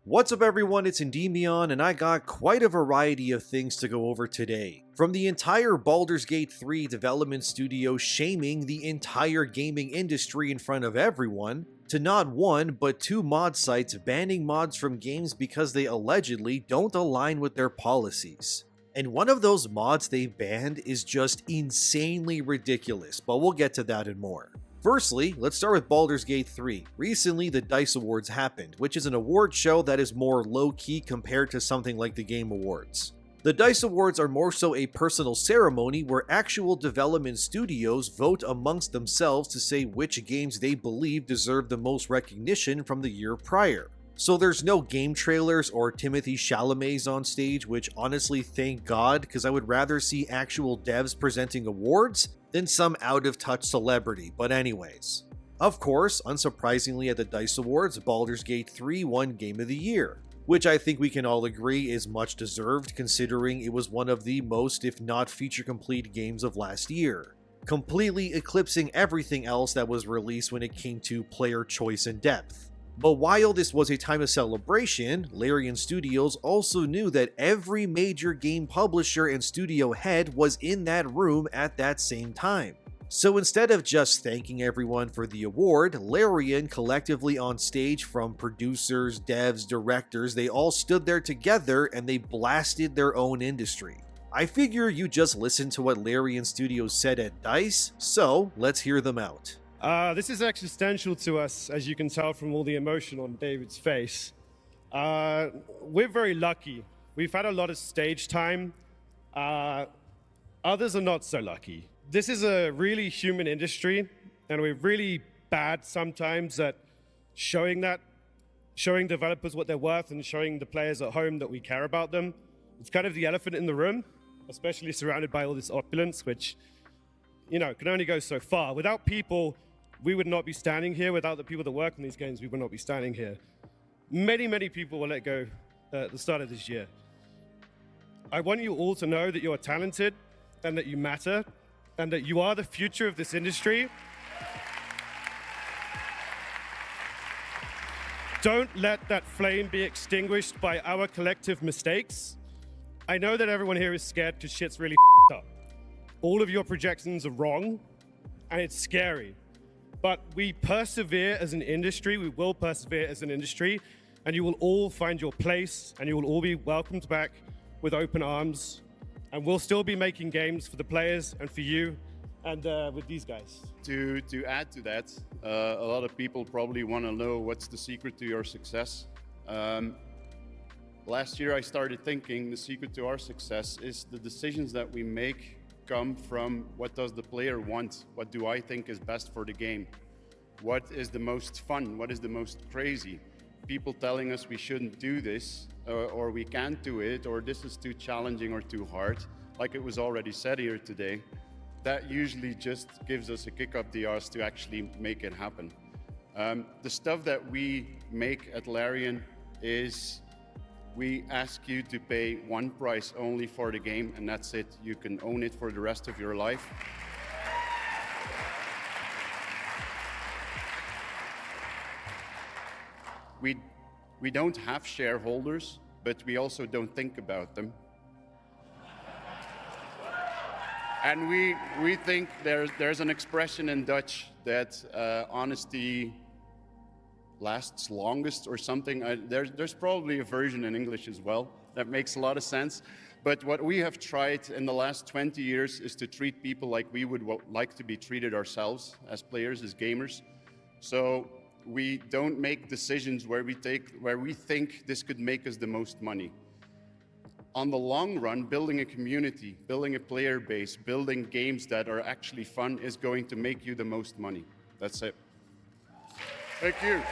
What's up everyone, it's ENDYMION, and I got quite a variety of things to go over today. From the entire Baldur's Gate 3 development studio shaming the entire gaming industry in front of everyone, to not one but two mod sites banning mods from games because they allegedly don't align with their policies. And one of those mods they banned is just insanely ridiculous, but we'll get to that and more. Firstly, let's start with Baldur's Gate 3. Recently, the DICE Awards happened, which is an award show that is more low-key compared to something like the Game Awards. The DICE Awards are more so a personal ceremony where actual development studios vote amongst themselves to say which games they believe deserve the most recognition from the year prior. So there's no game trailers or Timothée Chalamet's on stage, which honestly thank God, because I would rather see actual devs presenting awards than some out-of-touch celebrity, but anyways. Of course, unsurprisingly at the DICE Awards, Baldur's Gate 3 won Game of the Year, which I think we can all agree is much deserved considering it was one of the most, if not feature-complete games of last year, completely eclipsing everything else that was released when it came to player choice and depth. But while this was a time of celebration, Larian Studios also knew that every major game publisher and studio head was in that room at that same time. So instead of just thanking everyone for the award, Larian collectively on stage, from producers, devs, directors, they all stood there together and they blasted their own industry. I figure you just listened to what Larian Studios said at DICE, so let's hear them out. This is existential to us, as you can tell from all the emotion on David's face. We're very lucky. We've had a lot of stage time. Others are not so lucky. This is a really human industry, and we're really bad sometimes at showing developers what they're worth and showing the players at home that we care about them. It's kind of the elephant in the room, especially surrounded by all this opulence, which, you know, can only go so far. Without people, we would not be standing here. Without the people that work on these games, we would not be standing here. Many, many people were let go at the start of this year. I want you all to know that you are talented and that you matter and that you are the future of this industry. Don't let that flame be extinguished by our collective mistakes. I know that everyone here is scared because shit's really up. All of your projections are wrong, and it's scary. But we persevere as an industry, we will persevere as an industry, and you will all find your place, and you will all be welcomed back with open arms, and we'll still be making games for the players and for you, and with these guys. To add to that, a lot of people probably want to know what's the secret to your success. Last year I started thinking the secret to our success is the decisions that we make come from what does the player want? What do I think is best for the game? What is the most fun? What is the most crazy? People telling us we shouldn't do this, or we can't do it, or this is too challenging or too hard, like it was already said here today, that usually just gives us a kick up the arse to actually make it happen. The stuff that we make at Larian is we ask you to pay one price only for the game, and that's it. You can own it for the rest of your life. We don't have shareholders, but we also don't think about them. And we think there's an expression in Dutch that honesty lasts longest or something. There's probably a version in English as well that makes a lot of sense. But what we have tried in the last 20 years is to treat people like we would like to be treated ourselves as players, as gamers. So we don't make decisions where we think this could make us the most money. On the long run, building a community, building a player base, building games that are actually fun is going to make you the most money. That's it. Thank you.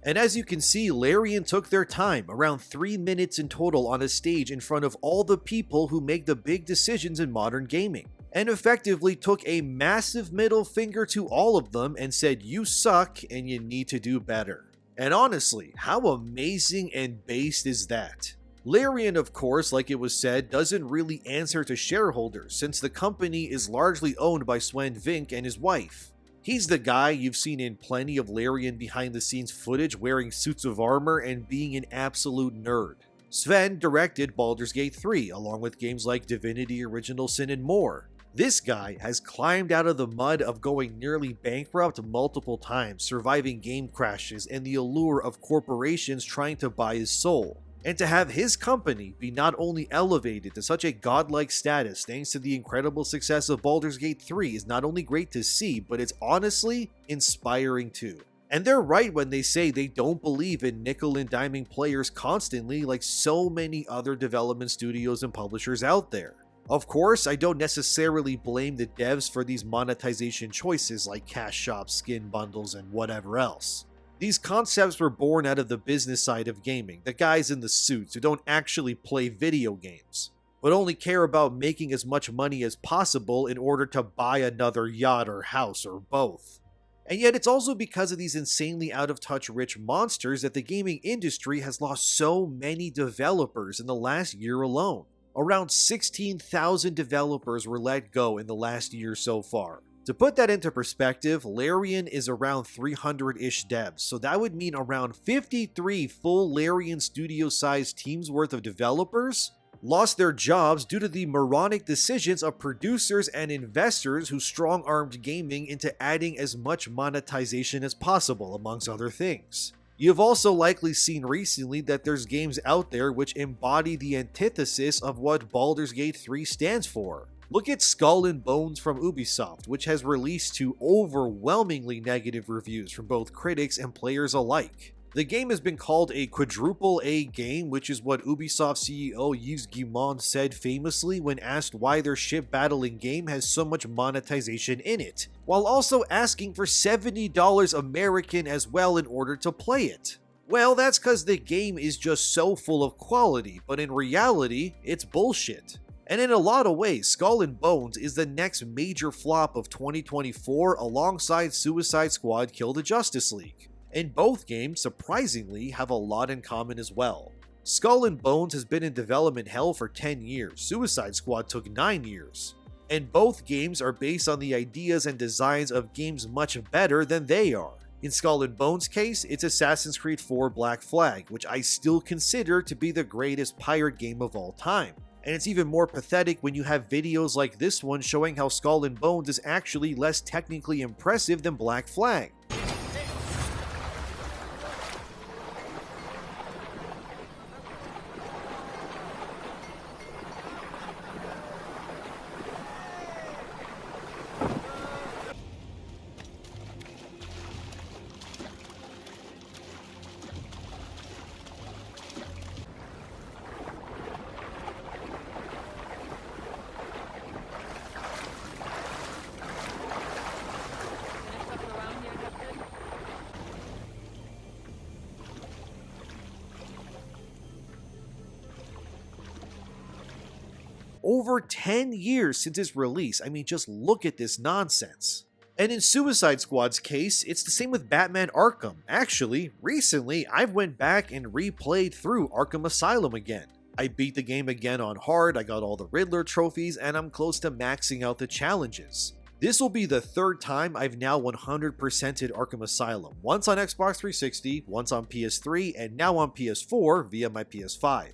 And as you can see, Larian took their time, around 3 minutes in total on a stage in front of all the people who make the big decisions in modern gaming, and effectively took a massive middle finger to all of them and said, you suck and you need to do better. And honestly, how amazing and based is that? Larian, of course, like it was said, doesn't really answer to shareholders since the company is largely owned by Sven Vink and his wife. He's the guy you've seen in plenty of Larian behind the scenes footage wearing suits of armor and being an absolute nerd. Sven directed Baldur's Gate 3 along with games like Divinity Original Sin and more. This guy has climbed out of the mud of going nearly bankrupt multiple times, surviving game crashes and the allure of corporations trying to buy his soul. And to have his company be not only elevated to such a godlike status thanks to the incredible success of Baldur's Gate 3 is not only great to see, but it's honestly inspiring too. And they're right when they say they don't believe in nickel and diming players constantly like so many other development studios and publishers out there. Of course, I don't necessarily blame the devs for these monetization choices like cash shops, skin bundles, and whatever else. These concepts were born out of the business side of gaming, the guys in the suits who don't actually play video games, but only care about making as much money as possible in order to buy another yacht or house or both. And yet it's also because of these insanely out-of-touch rich monsters that the gaming industry has lost so many developers in the last year alone. Around 16,000 developers were let go in the last year so far. To put that into perspective, Larian is around 300-ish devs, so that would mean around 53 full Larian studio-sized teams worth of developers lost their jobs due to the moronic decisions of producers and investors who strong-armed gaming into adding as much monetization as possible, amongst other things. You've also likely seen recently that there's games out there which embody the antithesis of what Baldur's Gate 3 stands for. Look at Skull and Bones from Ubisoft, which has released to overwhelmingly negative reviews from both critics and players alike. The game has been called a quadruple A game, which is what Ubisoft CEO Yves Guillemot said famously when asked why their ship battling game has so much monetization in it, while also asking for $70 American as well in order to play it. Well, that's cause the game is just so full of quality, but in reality, it's bullshit. And in a lot of ways, Skull and Bones is the next major flop of 2024 alongside Suicide Squad Kill the Justice League. And both games, surprisingly, have a lot in common as well. Skull and Bones has been in development hell for 10 years, Suicide Squad took 9 years. And both games are based on the ideas and designs of games much better than they are. In Skull and Bones' case, it's Assassin's Creed 4 Black Flag, which I still consider to be the greatest pirate game of all time. And it's even more pathetic when you have videos like this one showing how Skull and Bones is actually less technically impressive than Black Flag. Over 10 years since its release, I mean, just look at this nonsense. And in Suicide Squad's case, it's the same with Batman Arkham. Actually, recently, I've went back and replayed through Arkham Asylum again. I beat the game again on hard, I got all the Riddler trophies, and I'm close to maxing out the challenges. This will be the third time I've now 100%ed Arkham Asylum, once on Xbox 360, once on PS3, and now on PS4 via my PS5.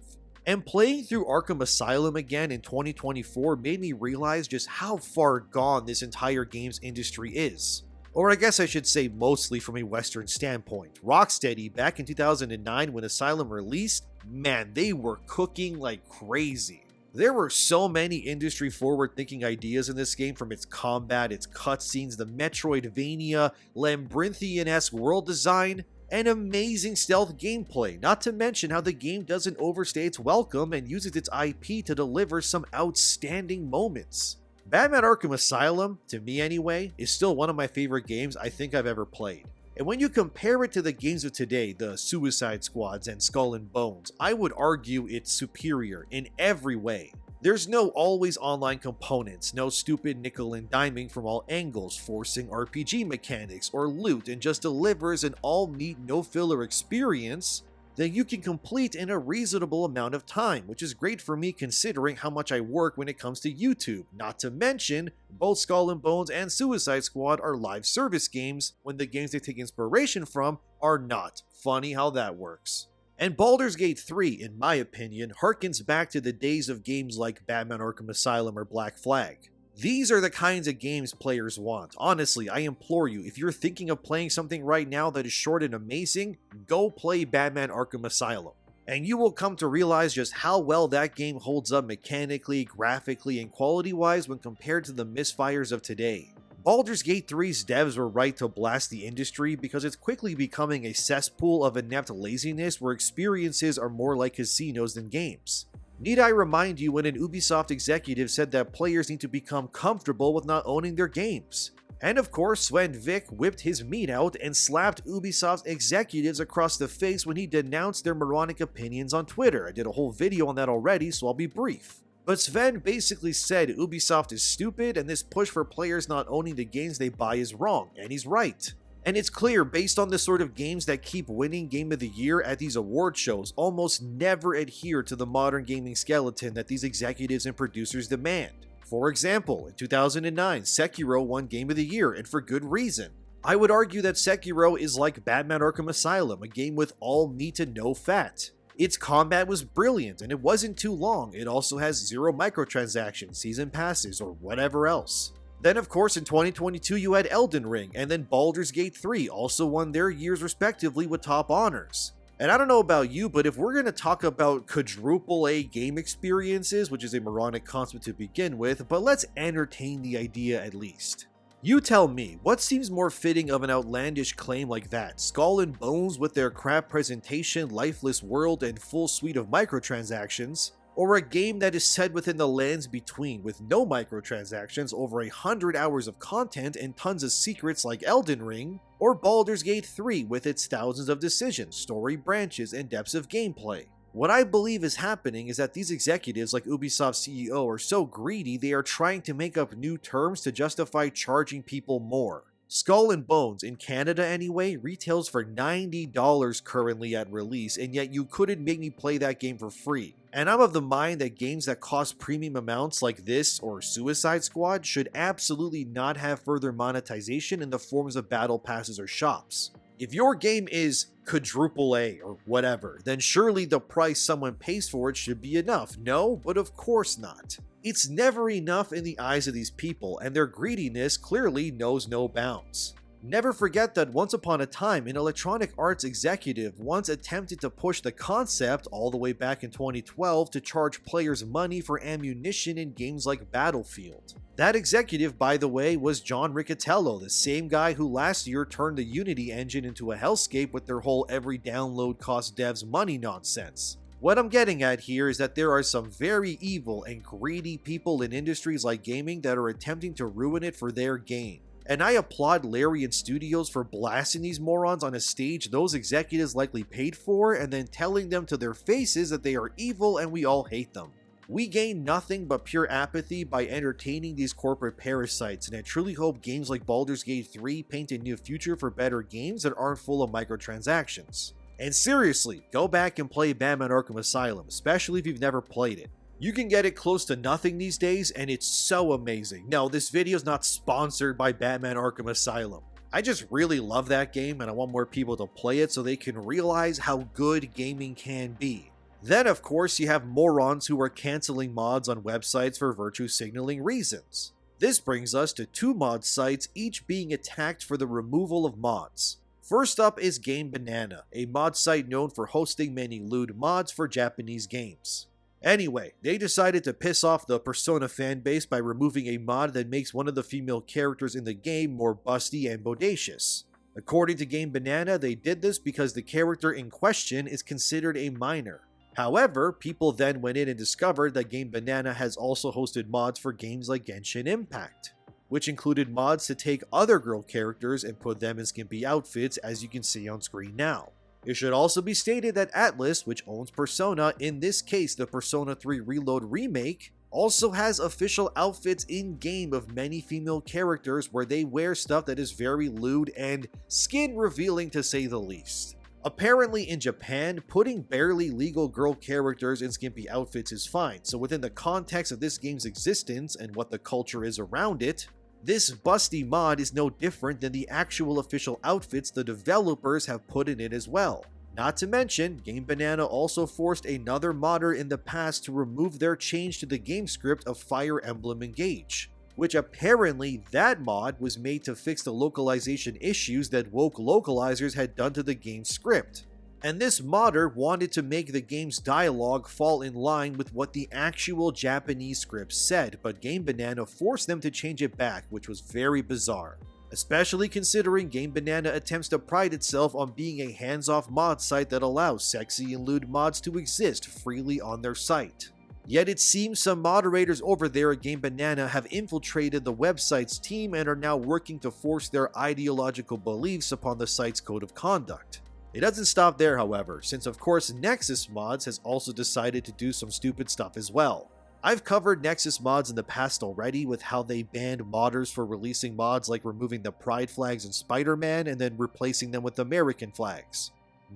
And playing through Arkham Asylum again in 2024 made me realize just how far gone this entire games industry is. Or I guess I should say mostly from a Western standpoint. Rocksteady, back in 2009 when Asylum released, man, they were cooking like crazy. There were so many industry forward-thinking ideas in this game, from its combat, its cutscenes, the Metroidvania, labyrinthian-esque world design, and amazing stealth gameplay, not to mention how the game doesn't overstay its welcome and uses its IP to deliver some outstanding moments. Batman Arkham Asylum, to me anyway, is still one of my favorite games I think I've ever played. And when you compare it to the games of today, the Suicide Squads and Skull and Bones, I would argue it's superior in every way. There's no always online components, no stupid nickel and diming from all angles, forcing RPG mechanics or loot, and just delivers an all meat no filler experience that you can complete in a reasonable amount of time, which is great for me considering how much I work when it comes to YouTube. Not to mention, both Skull and Bones and Suicide Squad are live service games, when the games they take inspiration from are not. Funny how that works. And Baldur's Gate 3, in my opinion, harkens back to the days of games like Batman Arkham Asylum or Black Flag. These are the kinds of games players want. Honestly, I implore you, if you're thinking of playing something right now that is short and amazing, go play Batman Arkham Asylum. And you will come to realize just how well that game holds up mechanically, graphically, and quality-wise when compared to the misfires of today. Baldur's Gate 3's devs were right to blast the industry because it's quickly becoming a cesspool of inept laziness where experiences are more like casinos than games. Need I remind you when an Ubisoft executive said that players need to become comfortable with not owning their games? And of course, Sven Vic whipped his meat out and slapped Ubisoft's executives across the face when he denounced their moronic opinions on Twitter. I did a whole video on that already, so I'll be brief. But Sven basically said Ubisoft is stupid and this push for players not owning the games they buy is wrong, and he's right. And it's clear based on the sort of games that keep winning Game of the Year at these award shows almost never adhere to the modern gaming skeleton that these executives and producers demand. For example, in 2009, Sekiro won Game of the Year, and for good reason. I would argue that Sekiro is like Batman Arkham Asylum, a game with all meat and no fat. Its combat was brilliant, and it wasn't too long. It also has 0 microtransactions, season passes, or whatever else. Then of course in 2022 you had Elden Ring, and then Baldur's Gate 3 also won their years respectively with top honors. And I don't know about you, but if we're going to talk about quadruple A game experiences, which is a moronic concept to begin with, but let's entertain the idea at least. You tell me, what seems more fitting of an outlandish claim like that? Skull and Bones with their crap presentation, lifeless world, and full suite of microtransactions? Or a game that is set within the lands between with no microtransactions, over 100 hours of content, and tons of secrets like Elden Ring? Or Baldur's Gate 3 with its thousands of decisions, story branches, and depths of gameplay? What I believe is happening is that these executives like Ubisoft's CEO are so greedy they are trying to make up new terms to justify charging people more. Skull and Bones, in Canada anyway, retails for $90 currently at release, and yet you couldn't make me play that game for free. And I'm of the mind that games that cost premium amounts like this or Suicide Squad should absolutely not have further monetization in the forms of battle passes or shops. If your game is quadruple A or whatever, then surely the price someone pays for it should be enough. No, but of course not. It's never enough in the eyes of these people, and their greediness clearly knows no bounds. Never forget that once upon a time, an Electronic Arts executive once attempted to push the concept all the way back in 2012 to charge players money for ammunition in games like Battlefield. That executive, by the way, was John Riccitiello, the same guy who last year turned the Unity engine into a hellscape with their whole every download costs devs money nonsense. What I'm getting at here is that there are some very evil and greedy people in industries like gaming that are attempting to ruin it for their gain. And I applaud Larian Studios for blasting these morons on a stage those executives likely paid for and then telling them to their faces that they are evil and we all hate them. We gain nothing but pure apathy by entertaining these corporate parasites, and I truly hope games like Baldur's Gate 3 paint a new future for better games that aren't full of microtransactions. And seriously, go back and play Batman Arkham Asylum, especially if you've never played it. You can get it close to nothing these days, and it's so amazing. No, this video is not sponsored by Batman Arkham Asylum. I just really love that game, and I want more people to play it so they can realize how good gaming can be. Then, of course, you have morons who are canceling mods on websites for virtue signaling reasons. This brings us to 2 mod sites, each being attacked for the removal of mods. First up is Game Banana, a mod site known for hosting many lewd mods for Japanese games. Anyway, they decided to piss off the Persona fanbase by removing a mod that makes one of the female characters in the game more busty and bodacious. According to Game Banana, they did this because the character in question is considered a minor. However, people then went in and discovered that Game Banana has also hosted mods for games like Genshin Impact, which included mods to take other girl characters and put them in skimpy outfits, as you can see on screen now. It should also be stated that Atlus, which owns Persona, in this case the Persona 3 Reload remake, also has official outfits in-game of many female characters where they wear stuff that is very lewd and skin revealing to say the least. Apparently in Japan, putting barely legal girl characters in skimpy outfits is fine, so within the context of this game's existence and what the culture is around it, this busty mod is no different than the actual official outfits the developers have put in it as well. Not to mention, Game Banana also forced another modder in the past to remove their change to the game script of Fire Emblem Engage, which apparently that mod was made to fix the localization issues that woke localizers had done to the game's script. And this modder wanted to make the game's dialogue fall in line with what the actual Japanese script said, but Game Banana forced them to change it back, which was very bizarre. Especially considering Game Banana attempts to pride itself on being a hands-off mod site that allows sexy and lewd mods to exist freely on their site. Yet it seems some moderators over there at Game Banana have infiltrated the website's team and are now working to force their ideological beliefs upon the site's code of conduct. It doesn't stop there, however, since of course Nexus Mods has also decided to do some stupid stuff as well. I've covered Nexus Mods in the past already with how they banned modders for releasing mods like removing the pride flags in Spider-Man and then replacing them with American flags.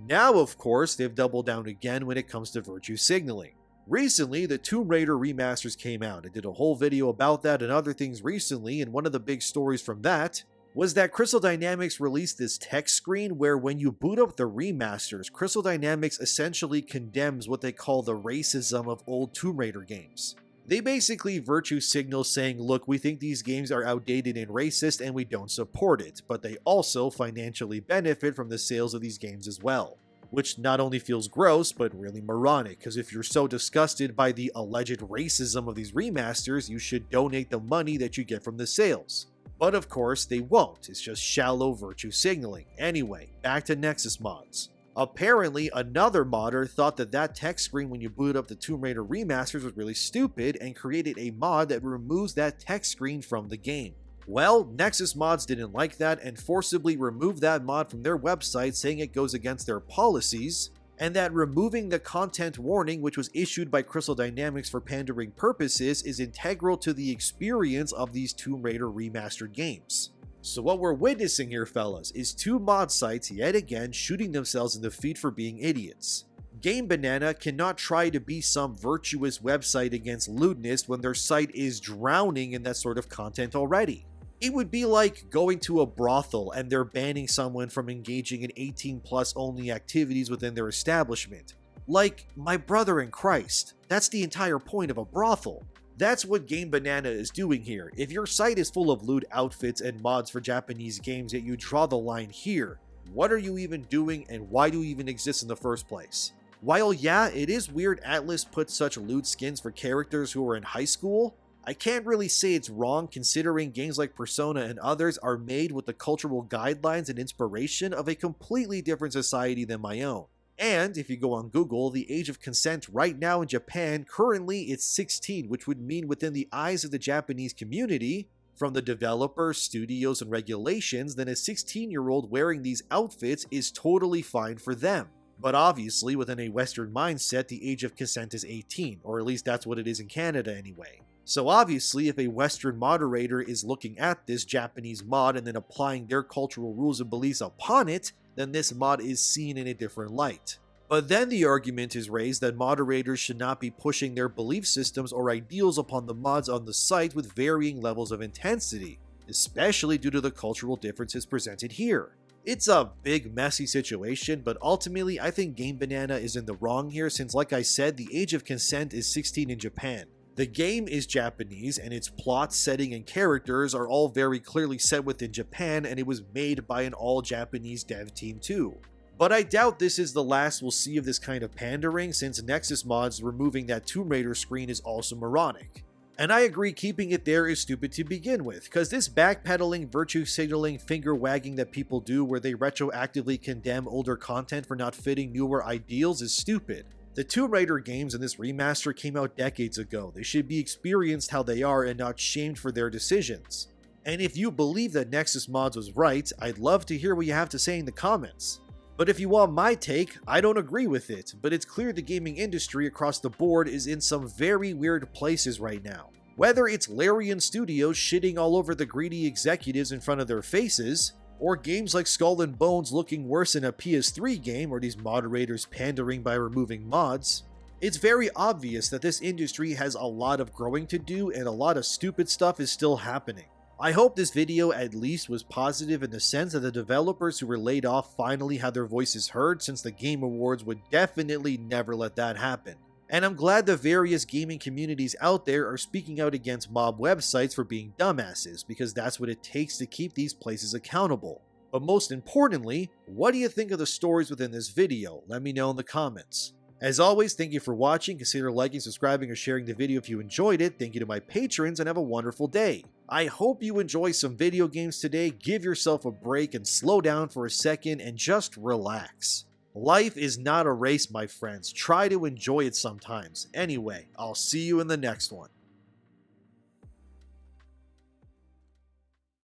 Now, of course, they've doubled down again when it comes to virtue signaling. Recently, the Tomb Raider remasters came out. I did a whole video about that and other things recently, and one of the big stories from that was that Crystal Dynamics released this text screen where when you boot up the remasters, Crystal Dynamics essentially condemns what they call the racism of old Tomb Raider games. They basically virtue signal saying, look, we think these games are outdated and racist and we don't support it, but they also financially benefit from the sales of these games as well. Which not only feels gross, but really moronic, because if you're so disgusted by the alleged racism of these remasters, you should donate the money that you get from the sales. But of course, they won't. It's just shallow virtue signaling. Anyway, back to Nexus Mods. Apparently, another modder thought that text screen when you boot up the Tomb Raider remasters was really stupid and created a mod that removes that text screen from the game. Well, Nexus Mods didn't like that and forcibly removed that mod from their website, saying it goes against their policies, and that removing the content warning which was issued by Crystal Dynamics for pandering purposes is integral to the experience of these Tomb Raider remastered games. So what we're witnessing here, fellas, is two mod sites yet again shooting themselves in the feet for being idiots. Game Banana cannot try to be some virtuous website against lewdness when their site is drowning in that sort of content already. It would be like going to a brothel and they're banning someone from engaging in 18+ only activities within their establishment. Like, my brother in Christ, that's the entire point of a brothel. That's what Game Banana is doing here. If your site is full of lewd outfits and mods for Japanese games yet you draw the line here, what are you even doing and why do you even exist in the first place? While yeah, it is weird Atlas put such lewd skins for characters who are in high school, I can't really say it's wrong considering games like Persona and others are made with the cultural guidelines and inspiration of a completely different society than my own. And if you go on Google, the age of consent right now in Japan, currently it's 16, which would mean within the eyes of the Japanese community, from the developers, studios, and regulations, then a 16-year-old wearing these outfits is totally fine for them. But obviously, within a Western mindset, the age of consent is 18, or at least that's what it is in Canada anyway. So obviously, if a Western moderator is looking at this Japanese mod and then applying their cultural rules and beliefs upon it, then this mod is seen in a different light. But then the argument is raised that moderators should not be pushing their belief systems or ideals upon the mods on the site with varying levels of intensity, especially due to the cultural differences presented here. It's a big, messy situation, but ultimately I think Game Banana is in the wrong here since, like I said, the age of consent is 16 in Japan. The game is Japanese, and its plot, setting, and characters are all very clearly set within Japan, and it was made by an all-Japanese dev team too. But I doubt this is the last we'll see of this kind of pandering, since Nexus Mods removing that Tomb Raider screen is also moronic. And I agree keeping it there is stupid to begin with, because this backpedaling, virtue signaling, finger wagging that people do where they retroactively condemn older content for not fitting newer ideals is stupid. The Tomb Raider games in this remaster came out decades ago. They should be experienced how they are and not shamed for their decisions. And if you believe that Nexus Mods was right, I'd love to hear what you have to say in the comments. But if you want my take, I don't agree with it, but it's clear the gaming industry across the board is in some very weird places right now. Whether it's Larian Studios shitting all over the greedy executives in front of their faces, Or games like Skull and Bones looking worse than a PS3 game, or these moderators pandering by removing mods. It's very obvious that this industry has a lot of growing to do and a lot of stupid stuff is still happening. I hope this video at least was positive in the sense that the developers who were laid off finally had their voices heard, since the Game Awards would definitely never let that happen. And I'm glad the various gaming communities out there are speaking out against mob websites for being dumbasses, because that's what it takes to keep these places accountable. But most importantly, what do you think of the stories within this video? Let me know in the comments. As always, thank you for watching. Consider liking, subscribing, or sharing the video if you enjoyed it. Thank you to my patrons, and have a wonderful day. I hope you enjoy some video games today. Give yourself a break and slow down for a second and just relax. Life is not a race, my friends. Try to enjoy it sometimes. Anyway, I'll see you in the next one.